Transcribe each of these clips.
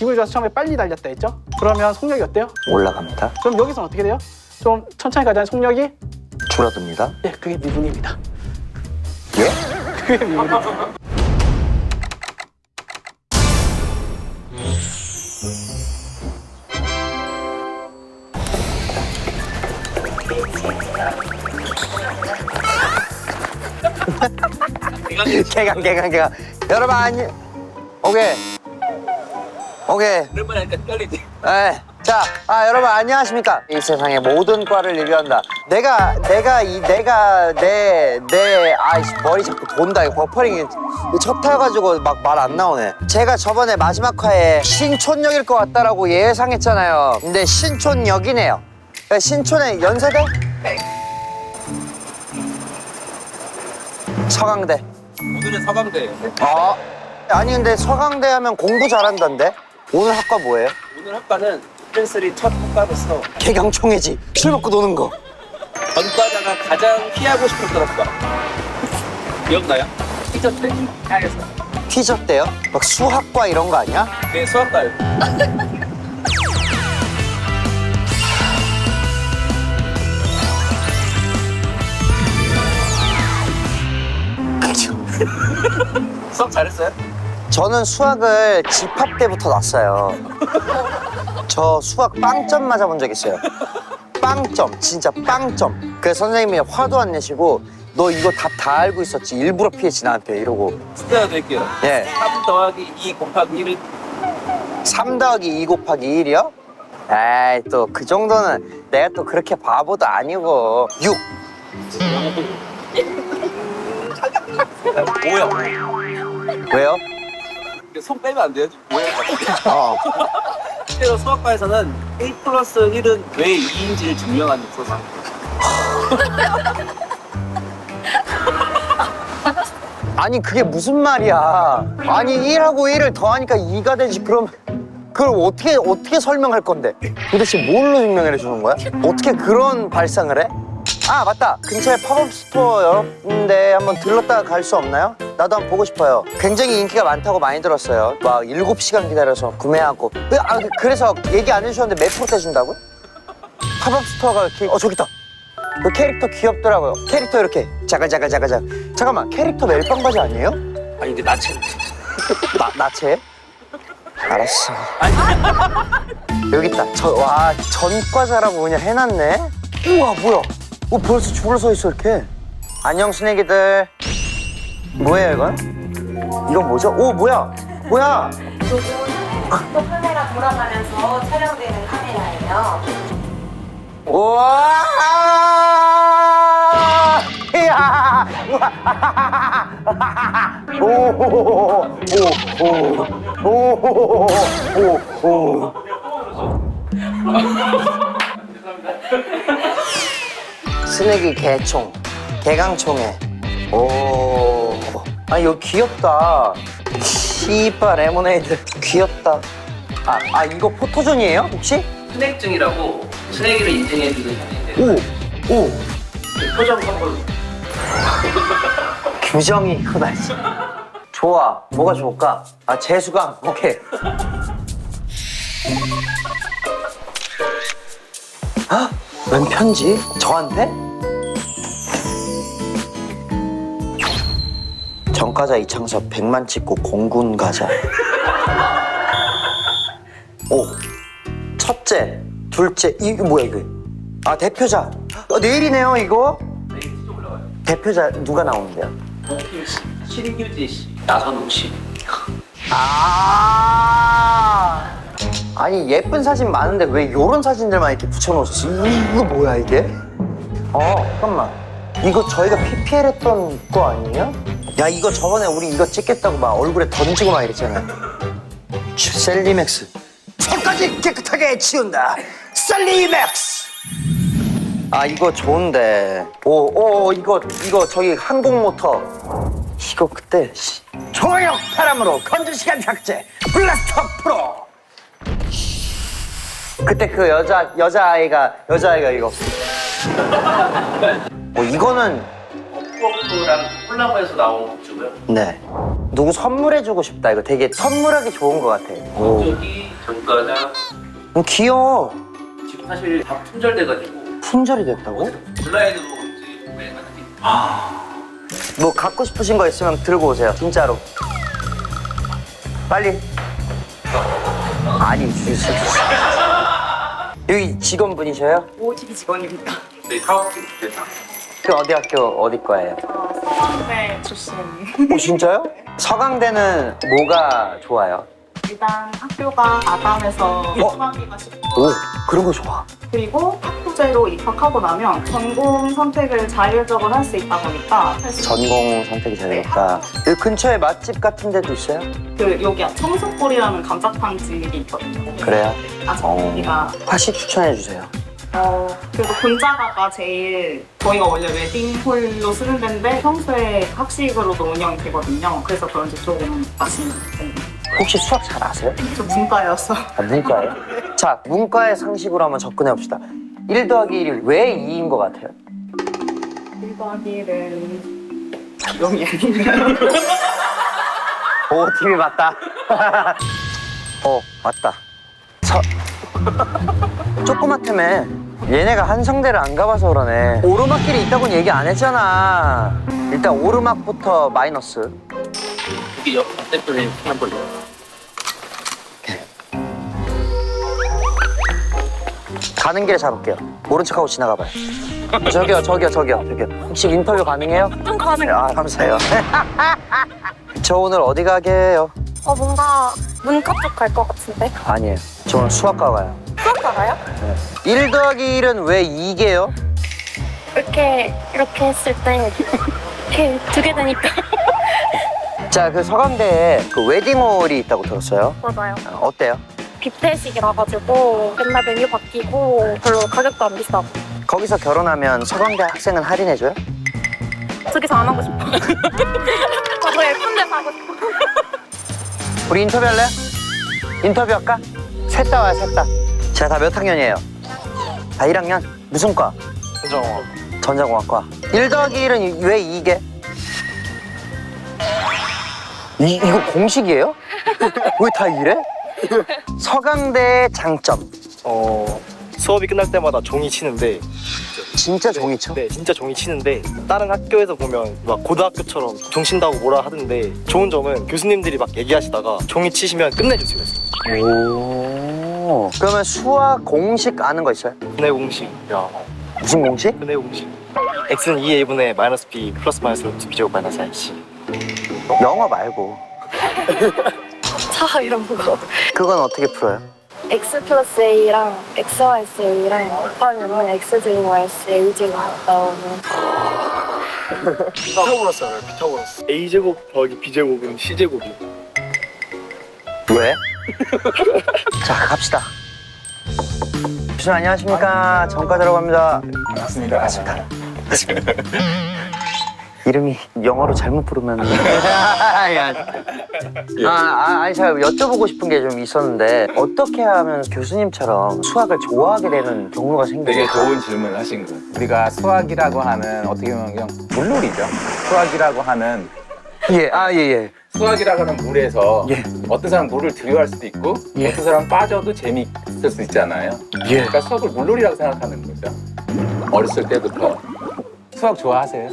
기분이 좋아서 처음에 빨리 달렸다 했죠? 그러면 속력이 어때요? 올라갑니다. 그럼 여기서는 어떻게 돼요? 좀 천천히 가자는 속력이? 줄어듭니다. 예, 그게 미분입니다. 예? 그게 미분입니다. 개강. 여러분 안녕. 오케이. 오랜만에 하니까 떨리지. 네. 자, 여러분 안녕하십니까? 이 세상의 모든 과를 리뷰한다. 아이씨 머리 자꾸 돈다. 이거 버퍼링이 첫 타가지고 막 말 안 나오네. 제가 저번에 마지막 화에 신촌역일 것 같다라고 예상했잖아요. 근데 신촌역이네요. 그러니까 신촌의 연세대? 서강대. 오늘은 서강대. 아니 근데 서강대 하면 공부 잘한다는데? 오늘 학과 뭐예요? 오늘 학과는 스펜서리 첫 학과로서 개강총회지. 술 먹고 노는 거. 전과자가 가장 피하고 싶었던 학과. 기억나요? 티저 때 하겠어. 퀴즈 때요? 막 수학과 이런 거 아니야? 네, 수학과요. 수학 잘했어요? 저는 수학을 집합 때부터 놨어요. 저 수학 빵점 맞아본 적 있어요. 빵점, 진짜 빵점. 그래서 선생님이 화도 안 내시고 너 이거 답 다 알고 있었지 일부러 피했지 나한테 이러고. 숫자 드릴게요. 예. 3 더하기 2 곱하기 1은 3 더하기 2 곱하기 1이요? 에이 또 그 정도는 내가 또 그렇게 바보도 아니고 6. 뭐야? 왜요? 손 빼면 안 돼요? 뭐야? 어. 실제로 수학과에서는 1 플러스 1은 왜 2인지를 증명하는 소상. 아니 그게 무슨 말이야. 아니 1하고 1을 더하니까 2가 되지. 그럼 그걸 어떻게 설명할 건데? 도대체 뭘로 증명해 주는 거야? 어떻게 그런 발상을 해? 아 맞다. 근처에 팝업 스토어 열었는데 한번 들렀다가 갈 수 없나요? 나도 한번 보고 싶어요. 굉장히 인기가 많다고 많이 들었어요. 막 7시간 기다려서 구매하고. 그래서 얘기 안 해주셨는데 몇 프로 떼준다고? 팝업 스토어가 이렇게 저기 있다. 그 캐릭터 귀엽더라고요. 캐릭터 이렇게 자가자가. 잠깐만 캐릭터 멜빵 바지 아니에요? 아니 근데 나체는 나체? 알았어. 여기 있다. 전과자라고 그냥 해놨네. 우와 뭐야? 벌써 줄을 서 있어 이렇게. 안녕 순애기들. 뭐예요 이건? 이건 뭐죠? 뭐야? 또 카메라 돌아가면서 촬영되는 카메라예요. 우와! 이야! 오. 스낵이 개강총회. 오. 아니 이거 귀엽다. 씨발 레모네이드 귀엽다. 이거 포토존이에요 혹시? 스낵증이라고 스낵이를 인증해주는 현인데 오. 표정 한번. 규정이 크다. 좋아. 뭐가 좋을까? 재수강. 오케이. 웬 편지? 저한테? 전과자 이창섭 100만 찍고 공군 가자. 첫째, 둘째, 이거 뭐야 이거? 대표자. 내일이네요 이거? 내일 수도 올라와요. 대표자 누가 나오는데요? 홍필 씨, 신규지 씨, 나선욱 씨. 아니 예쁜 사진 많은데 왜 요런 사진들만 이렇게 붙여놓으셨어? 이거 뭐야 이게? 잠깐만. 이거 저희가 PPL 했던 거 아니에요? 야 이거 저번에 우리 이거 찍겠다고 막 얼굴에 던지고 막 이랬잖아요. 셀리맥스. 손까지 깨끗하게 치운다. 셀리맥스. 이거 좋은데. 이거 저기 항공모터. 이거 그때 초역 바람으로 건조시간 삭제 블라스터 프로. 그때 그 여자아이가 이거. 이거는 워크워크랑 콜라보해서 나온 굿즈고요. 있고요. 네. 누구 선물해주고 싶다. 이거 되게 선물하기 좋은 것 같아. 오. 저기 전과자 귀여워. 지금 사실 다 품절돼가지고 품절이 됐다고? 온라인으로 이제 구매하는 게 뭐 갖고 싶으신 거 있으면 들고 오세요. 진짜로. 빨리. 아니, 주세요. 여기 직원분이셔요? 오지기 직원입니다. 저희 사업팀 대상. 그 어디 학교 어디 거예요? 서강대 출신. 오, 진짜요? 서강대는 뭐가 좋아요? 일단 학교가 아담해서 수학이가 쉽고 오, 그런 거 좋아. 그리고 학부제로 입학하고 나면 전공 선택을 자율적으로 할 수 있다 보니까 전공 선택이 잘 됐다. 여기 근처에 맛집 같은 데도 있어요? 그 여기 청소골이라는 감자탕 집이 있거든요. 그래요? 아직 어. 여기가 화식 추천해 주세요. 그래도 곤자가가 제일 저희가 원래 웨딩홀로 쓰는 데인데 평소에 학식으로도 운영이 되거든요. 그래서 그런지 조금 맛있는 편이에요. 혹시 수학 잘 아세요? 저 문과여서 아, 문과예요? 자, 문과의 상식으로 한번 접근해 봅시다. 1 더하기 1이 왜 2인 것 같아요? 1 더하기 1은 기억이 아니네요. 오, 팀이 맞다. 맞다. 조그맣다며. 얘네가 한성대를 안 가봐서 그러네. 오르막길이 있다고는 얘기 안 했잖아. 일단 오르막부터 마이너스. 여기 옆 대표님 한번 가는 길에 잡을게요. 모른 척하고 지나가봐요. 저기요. 혹시 인터뷰 가능해요? 좀 가능. 아, 감사해요. 저 오늘 어디 가게 해요? 뭔가 문과 쪽 갈 것 같은데? 아니에요. 저 오늘 수학과 가요. 수학 알아요? 1 더하기 1은 왜 2개요? 이렇게 했을 때 이렇게 두 개 되니까. 자, 그 서강대에 그 웨딩홀이 있다고 들었어요. 맞아요. 어때요? 뷔페식이라 가지고 맨날 메뉴 바뀌고 별로 가격도 안 비싸고. 거기서 결혼하면 서강대 학생은 할인해줘요? 저기서 안 하고 싶어. 더 예쁜데 가고 싶어. 우리 인터뷰할래? 인터뷰할까? 셋 다 와요, 셋 다. 제가 다 몇 학년이에요? 다 1학년? 무슨 과? 전자공학과. 1 더하기 1은 왜 2개? 이거 공식이에요? 왜 다 이래? 서강대의 장점. 수업이 끝날 때마다 종이 치는데 진짜 종이 쳐? 네 진짜 종이 치는데 다른 학교에서 보면 막 고등학교처럼 종 친다고 뭐라 하던데 좋은 점은 교수님들이 막 얘기하시다가 종이 치시면 끝내주세요. 오. 그러면 수학 공식 아는 거 있어요? 근해 공식, 무슨 공식? 근해 공식. x는 2의 1분의 마이너스 b 플러스 마이너스 루트 b 제곱 마이너스 ic. 영어 말고. 차 이런 거. 그건 어떻게 풀어요? x 플러스 a랑 x 마이너스 a랑 곱하면 x 제곱 마이너스 a 제곱 나오는. 피타고라스 알아요? 피타고라스. a 제곱 더하기 b 제곱은 c 제곱이. 왜? 자, 갑시다. 교수님 안녕하십니까? 전과 들어갑니다. 반갑습니다. 이름이 영어로 잘못 부르면 아니 제가 여쭤보고 싶은 게 좀 있었는데 어떻게 하면 교수님처럼 수학을 좋아하게 되는 경우가 되게 생겨요? 좋은 질문을 하신 거예요. 우리가 수학이라고 하는 어떻게 보면 그냥 물놀이죠. 수학이라고 하는 예. 수학이라고 하는 물에서 예. 어떤 사람 물을 들여할 수도 있고 예. 어떤 사람 빠져도 재미있을 수 있잖아요. 예. 그러니까 수학을 물놀이라고 생각하는 거죠. 어렸을 때부터. 수학 좋아하세요?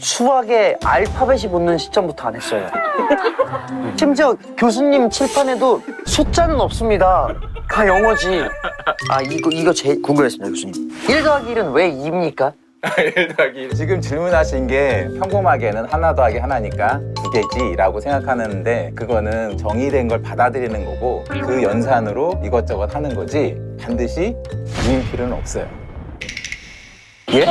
수학에 알파벳이 붙는 시점부터 안 했어요. 심지어 교수님 칠판에도 숫자는 없습니다. 다 영어지. 이거 제일 궁금했습니다, 교수님. 1 더하기 1은 왜 2입니까? 1 더하기 지금 질문하신 게 평범하게는 하나 더하기 하나니까 2개지라고 생각하는데 그거는 정의된 걸 받아들이는 거고 그 연산으로 이것저것 하는 거지 반드시 2일 필요는 없어요. 예?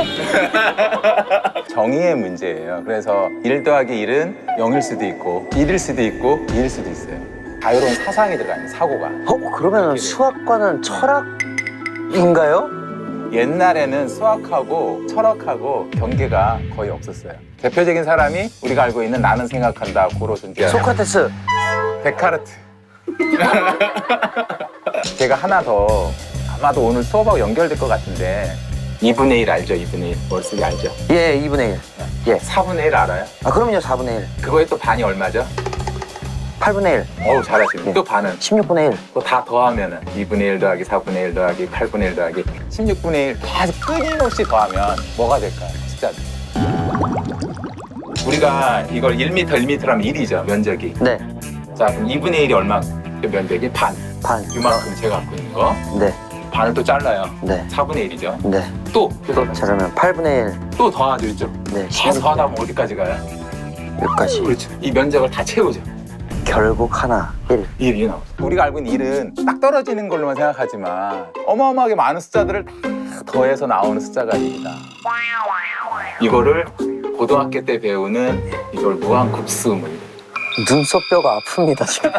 정의의 문제예요. 그래서 1 더하기 1은 0일 수도 있고 1일 수도 있고 2일 수도 있어요. 자유로운 사상이 들어가는 사고가. 그러면 수학과는 철학인가요? 옛날에는 수학하고 철학하고 경계가 거의 없었어요. 대표적인 사람이 우리가 알고 있는 나는 생각한다 고로 존재하는 소크라테스. 데카르트. 제가 하나 더 아마도 오늘 수업하고 연결될 것 같은데 2분의 1 알죠? 2분의 1 뭘 쓰기 알죠? 예, 2분의 1. 예. 4분의 1 알아요? 아, 그럼요, 4분의 1. 그거의 또 반이 얼마죠? 8분의 1. 어우, 잘하시네. 예. 또 반은? 16분의 1. 또 다 더하면은 2분의 1 더하기 4분의 1 더하기 8분의 1 더하기 16분의 1 계속 끊임없이 더하면 뭐가 될까요? 숫자들. 우리가 이걸 1m, 1m라면 1이죠, 면적이. 네. 자, 그럼 2분의 1이 얼마? 면적이 반. 반. 이만큼 제가 갖고 있는 거. 네. 반을 또 잘라요. 네. 4분의 1이죠. 네. 또 자, 그러면 8분의 1. 또 더하죠, 있죠. 네. 계속 더하다 보면 어디까지 가요? 6까지. 그렇죠. 이 면적을 다 채우죠. 결국 하나, 1. 1이 나오죠. 우리가 알고 있는 1은 딱 떨어지는 걸로만 생각하지만 어마어마하게 많은 숫자들을 다 더해서 나오는 숫자가 아닙니다. 이거를 고등학교 때 배우는 이걸 무한급수문. 눈썹뼈가 아픕니다, 지금.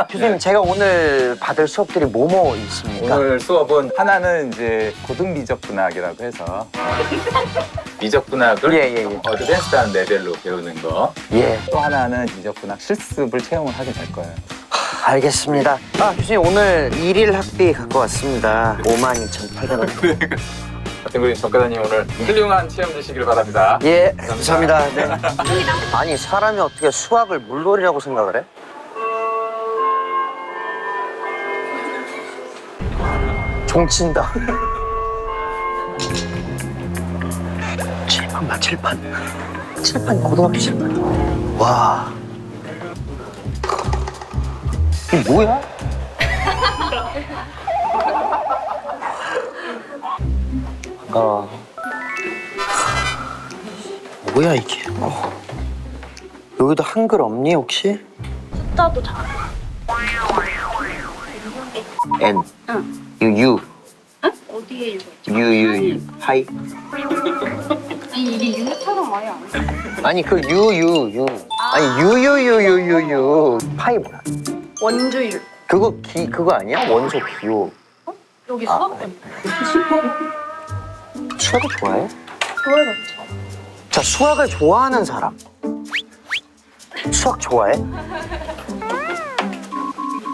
교수님, 제가 오늘 받을 수업들이 뭐뭐 있습니까? 오늘 수업은 하나는 이제 고등미적분학이라고 해서 미적분학을 예. 어드밴스드한 레벨로 배우는 거. 예. 또 하나는 미적분학 실습을 체험을 하게 될 거예요. 알겠습니다. 아, 교수님, 오늘 일일 학비 갖고 왔습니다. 52,800원. 우리 전과장님 오늘 훌륭한 체험 되시길 바랍니다. 예, 감사합니다. 네. 아니, 사람이 어떻게 수학을 물놀이라고 생각을 해? 종친다. 칠판 봐, 칠판. 칠판, 고등학교 칠판. 와. 이게 뭐야? 뭐야 이게? 여기도 한글 없니 혹시? 숫자도 잘. N. U. 어디에 이거? U. 하이. 아니 이게 유처럼 아예 안 돼. 아니 그 U. 아니 U. 파이 뭐야? 원주율. 그거 아니야? 원소 기호. 여기 수학도 수학을 좋아해? 좋아해봤죠. 자, 수학을 좋아하는 사람. 수학 좋아해?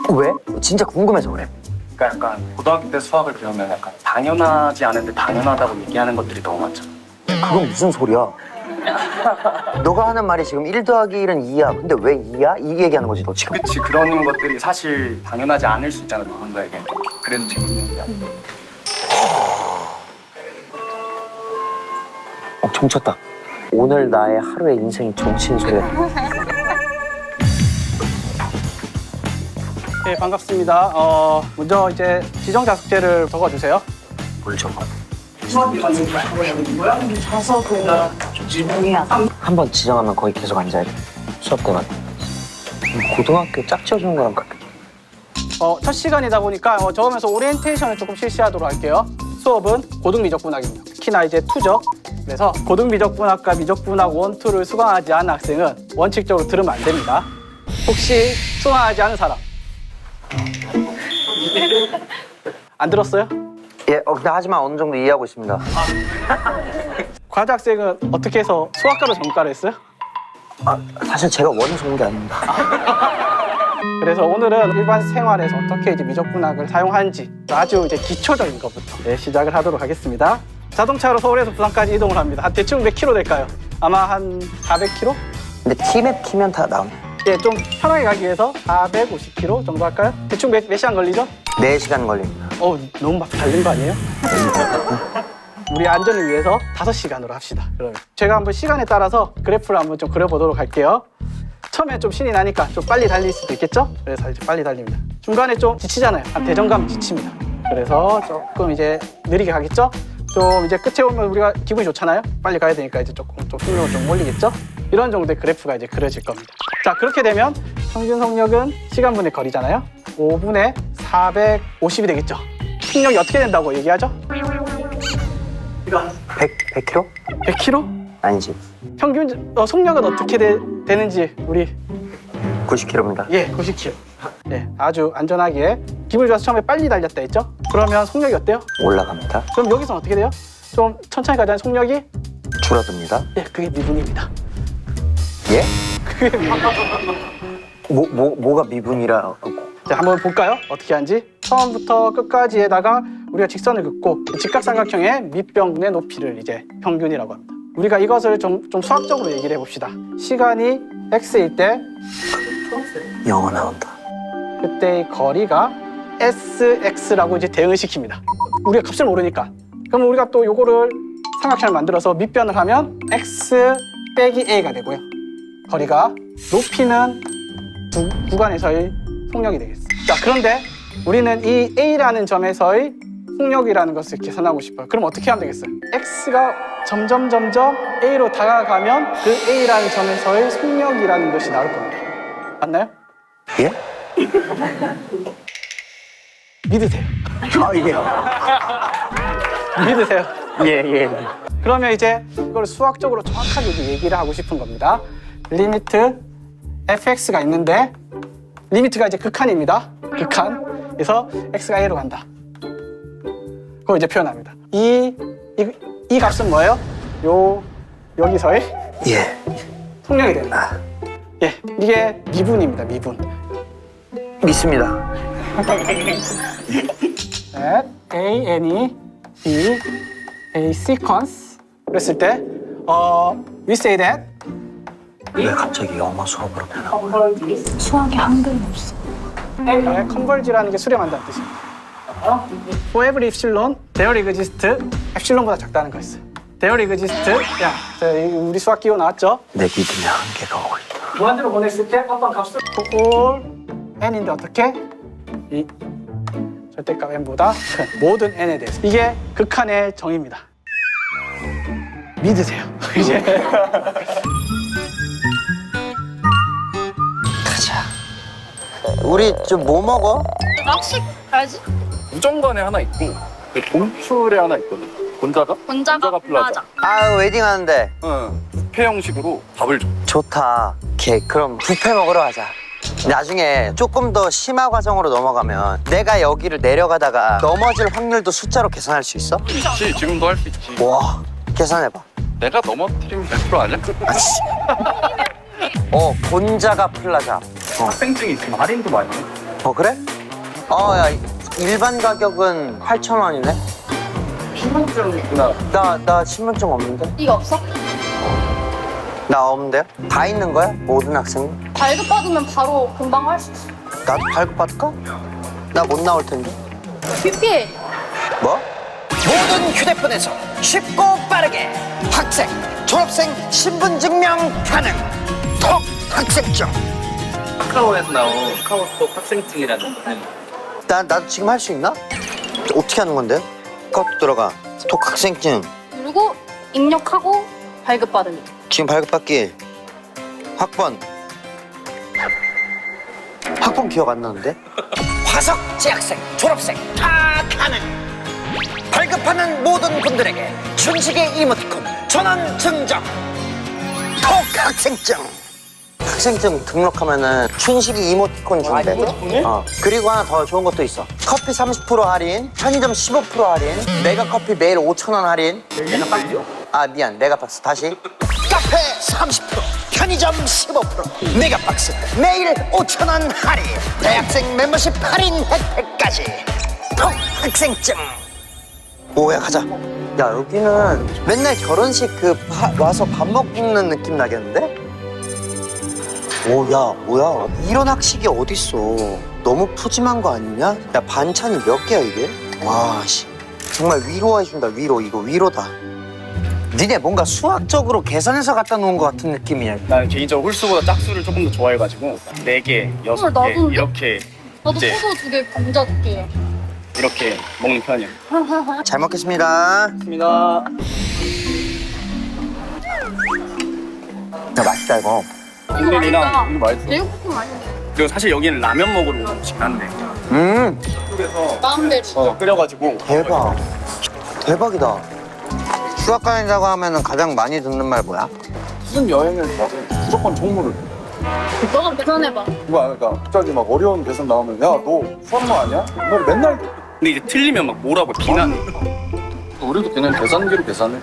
왜? 진짜 궁금해서 그래. 그러니까 약간 고등학교 때 수학을 배우면 약간 당연하지 않은데 당연하다고 얘기하는 것들이 너무 많죠. 그건 무슨 소리야? 너가 하는 말이 지금 1 더하기 1은 2야. 근데 왜 2야? 이 얘기하는 거지, 너 지금. 그치, 그런 것들이 사실 당연하지 않을 수 있잖아, 누군가에게. 그래도 재밌는 거야. 종쳤다. 오늘 나의 하루의 인생이 종친 소리야. 네, 반갑습니다. 먼저 이제 지정자습제를 적어주세요. 뭘 적어? 한번 지정하면 거기 계속 앉아야 돼. 수업 때마다. 고등학교 짝지어주는 거랑 같아. 첫 시간이다 보니까 적으면서 오리엔테이션을 조금 실시하도록 할게요. 수업은 고등미적분학입니다. 특히나 이제 투적. 그래서 고등미적분학과 미적분학 1, 2를 수강하지 않은 학생은 원칙적으로 들으면 안 됩니다. 혹시 수강하지 않은 사람? 안 들었어요? 예, 근데 하지만 어느 정도 이해하고 있습니다. 과자 학생은 어떻게 해서 수학과로 전과를 했어요? 아, 사실 제가 원해서 온 게 아닙니다. 그래서 오늘은 일반 생활에서 어떻게 이제 미적분학을 사용하는지 아주 이제 기초적인 것부터 시작을 하도록 하겠습니다. 자동차로 서울에서 부산까지 이동을 합니다. 대충 몇 킬로 될까요? 아마 한 400킬로? 근데 T맵 키면 다 나오네. 예, 좀 편하게 가기 위해서 450킬로 정도 할까요? 대충 몇 시간 걸리죠? 4시간 걸립니다. 너무 막 달린 거 아니에요? 우리 안전을 위해서 5시간으로 합시다. 그러면 제가 한번 시간에 따라서 그래프를 한번 좀 그려보도록 할게요. 처음에 좀 신이 나니까 좀 빨리 달릴 수도 있겠죠? 그래서 이제 빨리 달립니다. 중간에 좀 지치잖아요. 대전 가면 지칩니다. 그래서 조금 이제 느리게 가겠죠? 좀 이제 끝에 오면 우리가 기분이 좋잖아요? 빨리 가야 되니까 이제 조금 좀 속력을 좀 올리겠죠? 이런 정도의 그래프가 이제 그려질 겁니다. 자, 그렇게 되면 평균 속력은 시간분의 거리잖아요? 5분의 450이 되겠죠? 속력이 어떻게 된다고 얘기하죠? 100km? 100km? 아니지. 평균 속력은 어떻게 되는지 우리 90km입니다. 예, 90km. 네, 아주 안전하게 기분이 좋아서 처음에 빨리 달렸다 했죠? 그러면 속력이 어때요? 올라갑니다. 그럼 여기서는 어떻게 돼요? 좀 천천히 가자는 속력이? 줄어듭니다. 예, 그게 미분입니다. 예? 그게 미분. 뭐가 미분이라고? 자, 한번 볼까요? 어떻게 하는지. 처음부터 끝까지에다가 우리가 직선을 긋고 직각삼각형의 밑변분의 높이를 이제 평균이라고 합니다. 우리가 이것을 좀 수학적으로 얘기를 해봅시다. 시간이 x일 때 영어 나온다. 그때의 거리가 sx라고 이제 대응을 시킵니다. 우리가 값을 모르니까. 그럼 우리가 또 요거를 삼각형을 만들어서 밑변을 하면 x 빼기 a가 되고요. 거리가 높이는 두 구간에서의 속력이 되겠어요. 자, 그런데 우리는 이 a라는 점에서의 속력이라는 것을 계산하고 싶어요. 그럼 어떻게 하면 되겠어요? x가 점점 a로 다가가면 그 a라는 점에서의 속력이라는 것이 나올 겁니다. 맞나요? 예? 믿으세요. 믿으세요. 예. 그러면 이제 이걸 수학적으로 정확하게 이제 얘기를 하고 싶은 겁니다. 리미트 fx가 있는데 리미트가 이제 극한입니다. 극한. 그래서 x가 a로 간다. 그걸 이제 표현합니다. 이 값은 뭐예요? 여기서의 예. 속력이 됩니다. 예, 이게 미분입니다. 미분. 믿습니다. at a any b a sequence 그랬을 때 we say that 왜 갑자기 영어 수업으로 변하? 수학에 한글은 없어. converge라는 게 수렴한다는 뜻입니다. For every epsilon, there exists epsilon보다 작다는 거 있어요. There exists 야, 우리 수학 기호 나왔죠? 내 믿음의 한계가 오고 있다. 무한대로 보냈을 때 어떤 값을 all n인데 어떻게? 이 절대값 n보다 큰 모든 n에 대해서 이게 극한의 정의입니다. 믿으세요. 이제 가자. 우리 좀 뭐 먹어? 학식 알지? 우정관에 하나 있고 동풀에 하나 있거든. 곤자가? 본자가 플라자. 아 웨딩 하는데. 응. 뷔페 형식으로 밥을 줘. 좋다. 오케이, 그럼 뷔페 먹으러 가자. 나중에 조금 더 심화 과정으로 넘어가면 내가 여기를 내려가다가 넘어질 확률도 숫자로 계산할 수 있어? 그렇지. 지금도 할 수 있지. 와, 계산해봐. 내가 넘어뜨리면 100% 아니야? 곤자가 플라자. 학생증이 있으면 할인도 많이 해. 그래? 야, 일반 가격은 8,000원이네. 신분증 있구나. 나 신분증 없는데? 이거 없어? 나 없는데요? 다 있는 거야? 모든 학생? 발급받으면 바로 금방 할 수 있어. 나도 발급받을까? 나 못 나올 텐데. PPL 뭐? 모든 휴대폰에서 쉽고 빠르게 학생, 졸업생 신분증명 가능. 톡 학생증. 카카오에서 나온 카카오톡 학생증이라는 거는 나도 지금 할 수 있나? 어떻게 하는 건데? 카카오톡 들어가. 톡 학생증. 그리고 입력하고 발급받으니. 지금 발급받기. 학번 기억 안 나는데? 화석 재학생, 졸업생 다 가능. 발급하는 모든 분들에게 준식의 이모티콘 전원 증정. 톡 학생증. 학생증 등록하면은 춘식이 이모티콘 준대. 그리고 하나 더 좋은 것도 있어. 커피 30% 할인, 편의점 15% 할인, 메가커피 매일 5,000원 할인. 미안, 메가박스 다시. 카페 30%, 편의점 15%, 메가박스 매일 5,000원 할인, 대학생 멤버십 할인 혜택까지. 톡 학생증. 오야 가자. 야 여기는 맨날 결혼식 와서 밥 먹는 느낌 나겠는데? 오야 뭐야 이런 학식이 어딨어. 너무 푸짐한 거 아니냐? 야 반찬이 몇 개야 이게? 와 씨 정말 위로해준다. 이거 위로다. 니네 뭔가 수학적으로 계산해서 갖다 놓은 것 같은 느낌이야. 나는 개인적으로 홀수보다 짝수를 조금 더 좋아해가지고 4개, 6개 나도. 이렇게 나도 이제 포도 2개, 감자 2개. 이렇게 먹는 편이야. 잘 먹겠습니다. 좋습니다. 야 맛있다 이거. 곰돌이랑 이거 맛있어. 제육볶음 아닌데. 그리고 사실 여기는 라면 먹으러 오는 음식 한데 이쪽에서 마음대로. 끓여가지고 대박이다. 수학 다닌다고 하면 가장 많이 듣는 말 뭐야? 무슨 여행을 가도 무조건 종무를. 너가 계산해봐. 그러니까 갑자기 막 어려운 계산 나오면 야 너 수학만 아니야? 너 맨날 근데 이제 틀리면 막 뭐라고 비난해. 우리도 그냥 계산기로 계산해.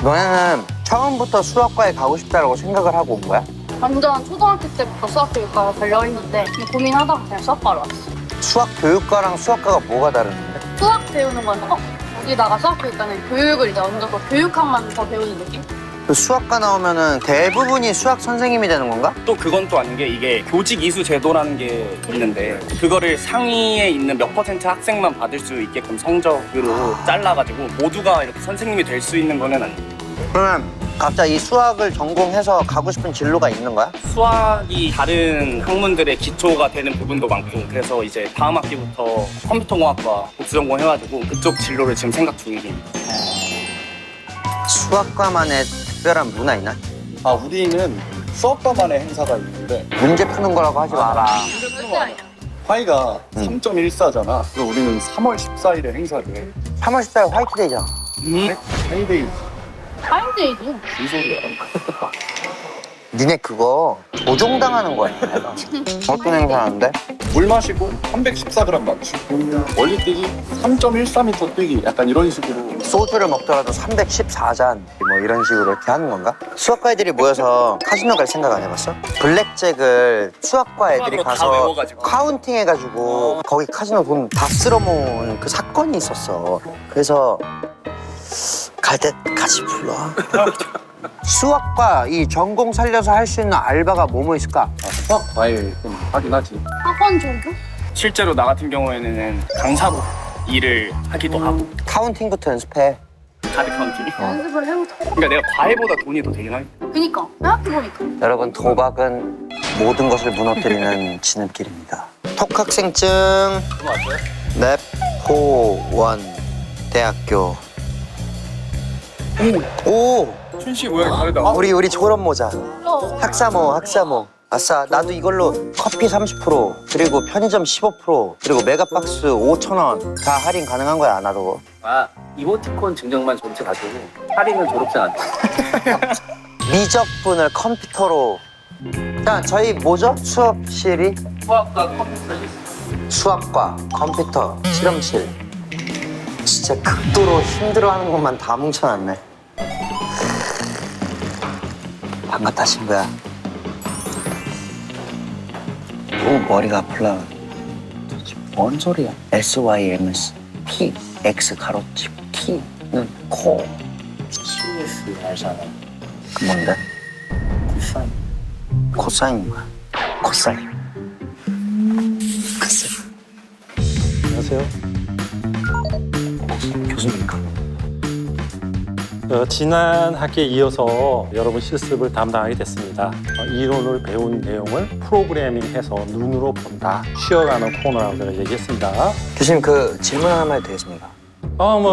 너네는 처음부터 수학과에 가고 싶다고 생각을 하고 온 거야? 완전 초등학교 때부터 수학교육과가 걸려있는데 고민하다가 그냥 수학과로 왔어. 수학 교육과랑 수학과가 뭐가 다른데? 수학 배우는 건 여기다가 수학교육과는 교육을 이제 얹어서 교육학만 더 배우는 느낌? 그 수학과 나오면은 대부분이 수학 선생님이 되는 건가? 또 그건 또 아닌 게 이게 교직 이수 제도라는 게 있는데 그거를 상위에 있는 몇 퍼센트 학생만 받을 수 있게끔 성적으로 잘라가지고 모두가 이렇게 선생님이 될 수 있는 거는 아니에요. 그러면 각자 이 수학을 전공해서 가고 싶은 진로가 있는 거야? 수학이 다른 학문들의 기초가 되는 부분도 많고 그래서 이제 다음 학기부터 컴퓨터공학과 복수전공 해가지고 그쪽 진로를 지금 생각 중이에요. 수학과만의 특별한 문화 있나? 아, 우리는 수학과만의 행사가 있는데 문제 푸는 거라고 하지 마라. 절대 아니야. 화이가 3.14잖아. 그래서 우리는 3월 14일에 행사를 해. 3월 14일 화이트데이잖아. 화이데이 타임데이지. 무슨 소리야? 니네 그거 조종당하는 거야. 어떤 행사하는데? 물 마시고 314g 맞추고 멀리 뛰기 3.14m 뛰기 약간 이런 식으로. 소주를 먹더라도 314잔 뭐 이런 식으로 이렇게 하는 건가? 수학과 애들이 모여서 카지노 갈 생각 안 해봤어? 블랙잭을 수학과 애들이 수학으로 다 가서 외워가지고. 카운팅 해가지고 거기 카지노 돈 다 쓸어모은 그 사건이 있었어. 그래서 갈 때 같이 불러. 수학과 이 전공 살려서 할 수 있는 알바가 뭐뭐 있을까? 수학 과외 좀 하긴 하지. 학원 정도? 실제로 나 같은 경우에는 강사로 일을 하기도 하고 카운팅부터 연습해. 카드 카운팅. 연습을 해보자. 그러니까 내가 과외보다 돈이 더 되긴 하겠다. 그니까 생각해보니까. 여러분 도박은 모든 것을 무너뜨리는 지름길입니다. 톡학생증 랩포원 대학교. 오! 춘씨 모양이 다르다. 우리 졸업 모자. 어. 학사모. 아싸, 나도 이걸로 커피 30% 그리고 편의점 15% 그리고 메가박스 5,000원 다 할인 가능한 거야, 나도. 아, 이모티콘 증정만 전체 가지고 할인은 졸업생 안 돼. 미적분을 컴퓨터로. 자, 저희 뭐죠? 수업실이? 수학과 컴퓨터 수학과 컴퓨터 실험실. 진짜 극도로 힘들어하는 것만 다 뭉쳐놨네. 반갑다, 친구야. 오, 머리가 아플라. 도대체 뭔 소리야? SYMS P X 가로치 T는 코. CS 알잖아. 그 뭔데? 코사인. 코사인 뭐야? 코사인. 글쎄. 안녕하세요. 교수님인가? 지난 학기에 이어서 여러분 실습을 담당하게 됐습니다. 이론을 배운 내용을 프로그래밍해서 눈으로 본다. 쉬어가는 코너라고 제가 얘기했습니다. 교수님 그 질문 하나만 해도 되겠습니까?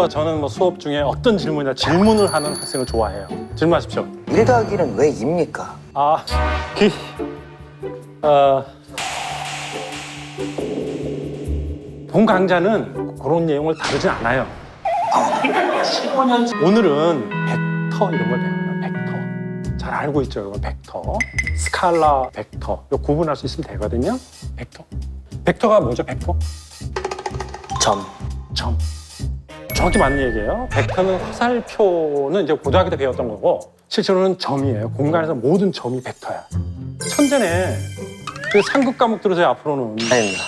저는 수업 중에 어떤 질문이나 질문을 하는 학생을 좋아해요. 질문하십시오. 1 더하기 1은 왜 2입니까? 본 강좌는 그런 내용을 다루지 않아요. 오늘은 벡터 이런 걸 배워요. 벡터. 잘 알고 있죠, 여러분. 벡터. 스칼라 벡터. 이거 구분할 수 있으면 되거든요. 벡터. 벡터가 뭐죠, 벡터? 점. 정확히 맞는 얘기예요. 벡터는 화살표는 이제 고등학교 때 배웠던 거고 실제로는 점이에요. 공간에서 모든 점이 벡터야. 천재네. 그 상급 과목 들으세요, 앞으로는. 아닙니다.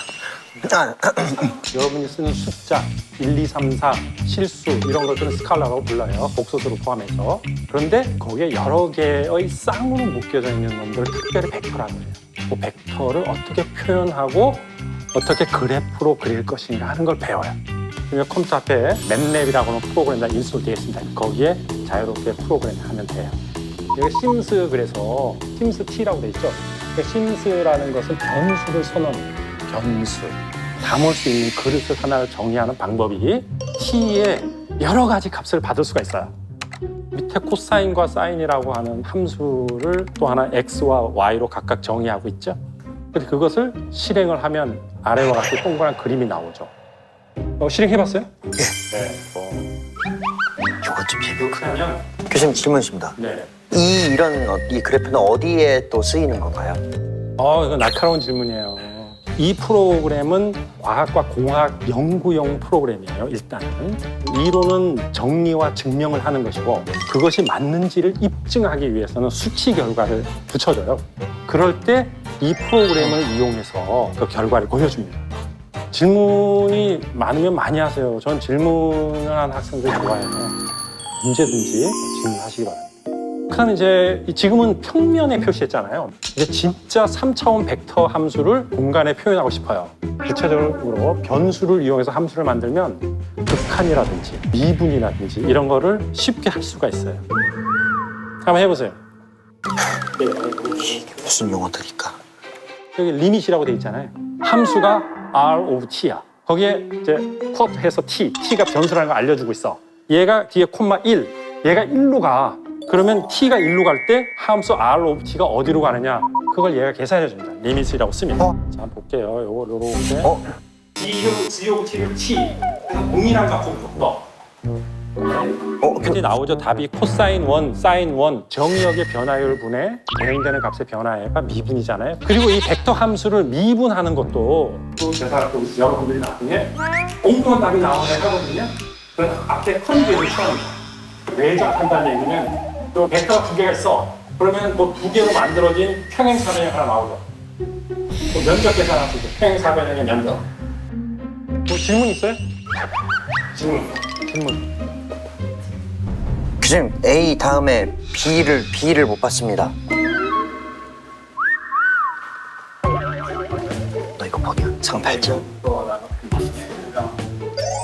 여러분이 쓰는 숫자 1, 2, 3, 4, 실수 이런 것들은 스칼라라고 불러요. 복소수를 포함해서. 그런데 거기에 여러 개의 쌍으로 묶여져 있는 놈들을 특별히 벡터라고 해요. 그 벡터를 어떻게 표현하고 어떻게 그래프로 그릴 것인가 하는 걸 배워요. 그러니까 컴퓨터 앞에 맵랩이라고 하는 프로그램이 인스톨되어 있습니다. 거기에 자유롭게 프로그램하면 돼요. 여기 심스, 그래서 심스 T라고 돼 있죠. 그러니까 심스라는 것은 변수를 선언해요. 변수. 담을 수 있는 그릇을 하나를 정의하는 방법이 T의 여러 가지 값을 받을 수가 있어요. 밑에 코사인과 사인이라고 하는 함수를 또 하나 X와 Y로 각각 정의하고 있죠. 근데 그것을 실행을 하면 아래와 같이 동그란 그림이 나오죠. 실행해봤어요? 네. 저것 좀 그러면 교수님 질문 있습니다. 네. 이 그래프는 어디에 또 쓰이는 건가요? 이거 날카로운 질문이에요. 이 프로그램은 과학과 공학 연구용 프로그램이에요, 일단은. 이론은 정리와 증명을 하는 것이고 그것이 맞는지를 입증하기 위해서는 수치 결과를 붙여줘요. 그럴 때 이 프로그램을 이용해서 그 결과를 보여줍니다. 질문이 많으면 많이 하세요. 전 질문하는 학생들 좋아해요. 언제든지 질문하시기 바랍니다. 그다음에 이제 지금은 평면에 표시했잖아요. 이제 진짜 3차원 벡터 함수를 공간에 표현하고 싶어요. 구체적으로 변수를 이용해서 함수를 만들면 극한이라든지 미분이라든지 이런 거를 쉽게 할 수가 있어요. 한번 해보세요. 무슨 용어들일까? 여기 리밋이라고 돼 있잖아요. 함수가 r of t야. 거기에 이제 쿼트해서 t가 변수라는 걸 알려주고 있어. 얘가 뒤에 콤마 1, 얘가 1로 가. 그러면 t가 1로 갈 때 함수 r of t가 어디로 가느냐? 그걸 얘가 계산해 줍니다. 리밋이라고 씁니다. 자, 한번 볼게요. 요렇게. g of t를 t. 그래서 동일한 값으로 줬어. 이제 나오죠. 답이 코사인 1, 사인 1, 정의역의 변화율 분의 대응되는 값의 변화가 미분이잖아요. 그리고 이 벡터 함수를 미분하는 것도 또 제가 또 여러분들이 나중에 엉뚱한 답이 나오게 하거든요. 그 앞에 컨주에이션 왜 적한다는 얘기는 또 벡터가 두 개가 있어. 그러면 그 두 개로 만들어진 평행사변형이 하나 나오죠. 또 면적 계산할 수 있죠. 평행사변형의 면적. 뭐 질문 있어요? 질문. 교수님, A 다음에 B를 못 봤습니다. 너 이거 뭐냐? 상팔자.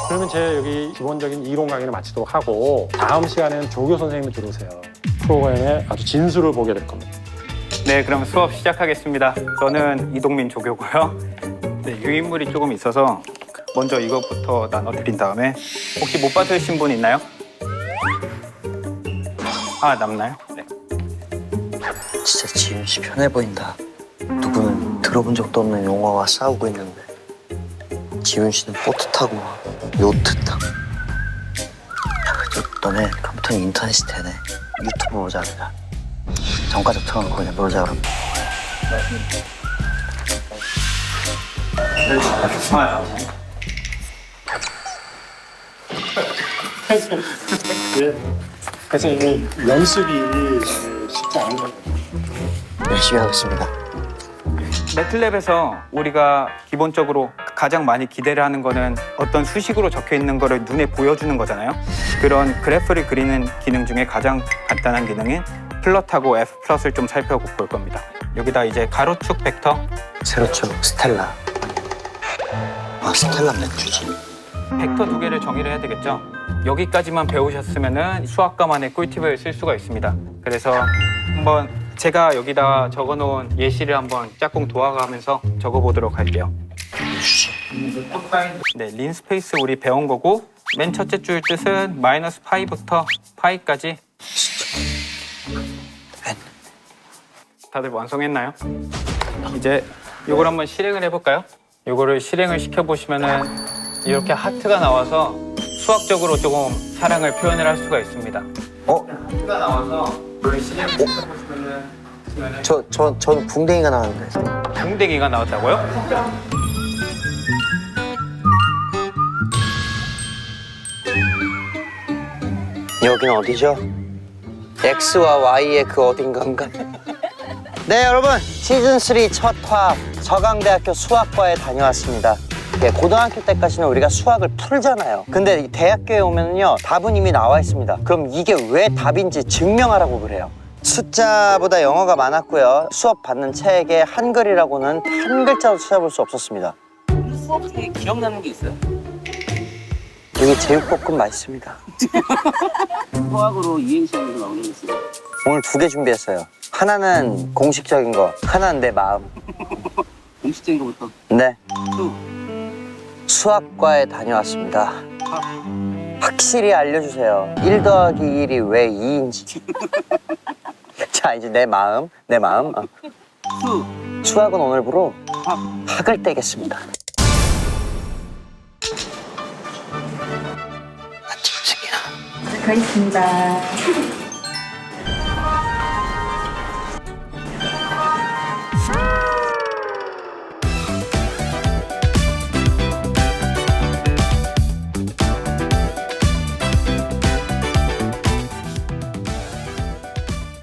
그러면 제가 여기 기본적인 이론 강의를 마치도록 하고 다음 시간에는 조교 선생님이 들어오세요. 프로그램의 아주 진수를 보게 될 겁니다. 네, 그럼 수업 시작하겠습니다. 저는 이동민 조교고요. 네, 유인물이 조금 있어서 먼저 이것부터 나눠드린 다음에 혹시 못 받으신 분 있나요? 아, 남나요? 네. 진짜 지윤 씨 편해 보인다. 누구는 들어본 적도 없는 용어와 싸우고 있는데 지윤 씨는 보트 타고 요트 타고. 야, 그래도 너네 컴퓨터는 인터넷이 되네. 유튜브 보자 그냥. 정가적 틀어놓고 그냥 놀자 그럼. 그래서 이 연습이 쉽지 않은 거예요. 열심히 하겠습니다. 매틀랩에서 우리가 기본적으로 가장 많이 기대를 하는 거는 어떤 수식으로 적혀 있는 거를 눈에 보여주는 거잖아요. 그런 그래프를 그리는 기능 중에 가장 간단한 기능인 플롯하고 F 플롯을 좀 살펴볼 겁니다. 여기다 이제 가로축 벡터, 세로축 스텔라. 아, 스텔라 맥주지. 벡터 두 개를 정의를 해야 되겠죠. 여기까지만 배우셨으면은 수학과만의 꿀팁을 쓸 수가 있습니다. 그래서 한번 제가 여기다 적어놓은 예시를 한번 짝꿍 도와가면서 적어보도록 할게요. 네, 린 스페이스 우리 배운 거고 맨 첫째 줄 뜻은 마이너스 파이부터 파이까지. 다들 완성했나요? 이제 이걸 한번 실행을 해볼까요? 이거를 실행을 시켜보시면은 이렇게 하트가 나와서 수학적으로 조금 사랑을 표현을 할 수가 있습니다. 하트가 나와서 이걸 실행을 시켜보시면은 저는 붕댕이가 나왔는데. 붕댕이가 나왔다고요? 여긴 어디죠? X와 Y의 그 어딘가인가? 네, 여러분, 시즌3 첫 화 서강대학교 수학과에 다녀왔습니다. 예, 고등학교 때까지는 우리가 수학을 풀잖아요. 근데 대학교에 오면요, 답은 이미 나와 있습니다. 그럼 이게 왜 답인지 증명하라고 그래요. 숫자보다 영어가 많았고요. 수업 받는 책에 한글이라고는 한 글자도 찾아볼 수 없었습니다. 수업 중에 기억나는 게 있어요? 여기 제육볶음 맛있습니다. 수학으로 이행시하면서 나오는 게 있어요. 오늘 2개 준비했어요. 하나는 공식적인 거, 하나는 내 마음. 공식적인 거부터. 네. 수학과에 다녀왔습니다. 확실히 알려주세요. 1 더하기 1이 왜 2인지. 자, 이제 내 마음. 수학은 오늘부로 학을 떼겠습니다. 가 있습니다.